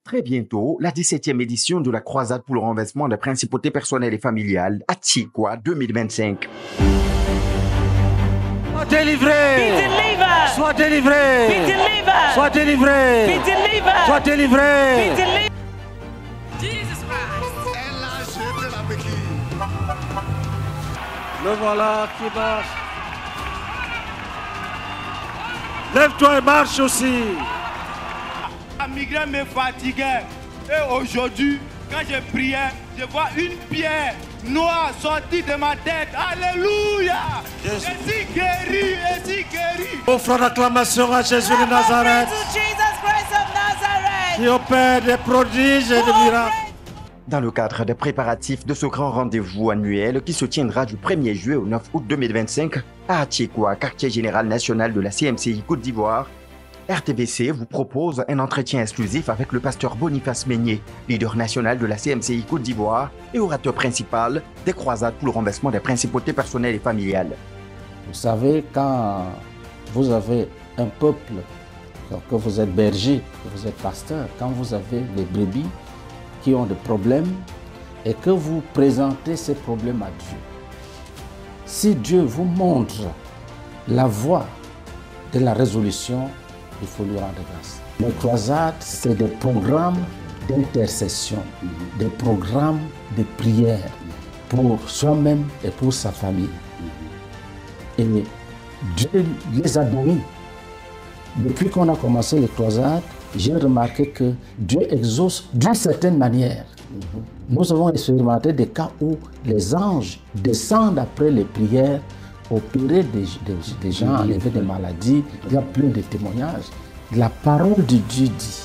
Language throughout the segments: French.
Très bientôt, la 17e édition de la croisade pour le renversement des principautés personnelles et familiales à Tchikwa 2025. Sois délivré! Sois délivré! Sois délivré! Sois délivré! Le voilà qui marche. Lève-toi et marche aussi. La migraine me fatiguait. Et aujourd'hui, quand je priais, je vois une pierre noire sortir de ma tête. Alléluia! Je suis guéri, je suis guéri. Offre l'acclamation à Jésus de Nazareth, qui opère des prodiges et des miracles. Dans le cadre des préparatifs de ce grand rendez-vous annuel qui se tiendra du 1er juillet au 9 août 2025 à Tchikwa, quartier général national de la CMCI Côte d'Ivoire, RTVC vous propose un entretien exclusif avec le pasteur Boniface Meigné, leader national de la CMCI Côte d'Ivoire et orateur principal des croisades pour le renversement des principautés personnelles et familiales. Vous savez, quand vous avez un peuple, que vous êtes berger, que vous êtes pasteur, quand vous avez des brebis qui ont des problèmes et que vous présentez ces problèmes à Dieu, si Dieu vous montre la voie de la résolution, il faut lui rendre grâce. Les croisades, c'est des programmes d'intercession, des programmes de prière pour soi-même et pour sa famille. Et Dieu les a bénis. Depuis qu'on a commencé les croisades, j'ai remarqué que Dieu exauce d'une certaine manière. Nous avons expérimenté des cas où les anges descendent après les prières, opérer des gens, enlever des maladies. Il y a plein de témoignages. La parole de Dieu dit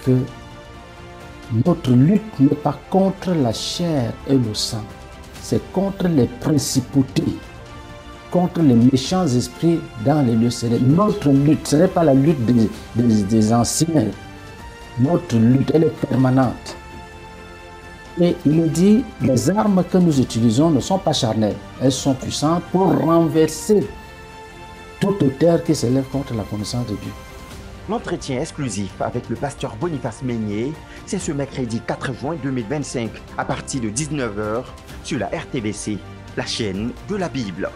que notre lutte n'est pas contre la chair et le sang, c'est contre les principautés, contre les méchants esprits dans les lieux célestes. Notre lutte, ce n'est pas la lutte des anciens. Notre lutte, elle est permanente. Et il dit, les armes que nous utilisons ne sont pas charnelles. Elles sont puissantes pour renverser toute terre qui s'élève contre la connaissance de Dieu. L'entretien exclusif avec le pasteur Boniface Meigné, c'est ce mercredi 4 juin 2025 à partir de 19 h sur la RTVC, la chaîne de la Bible.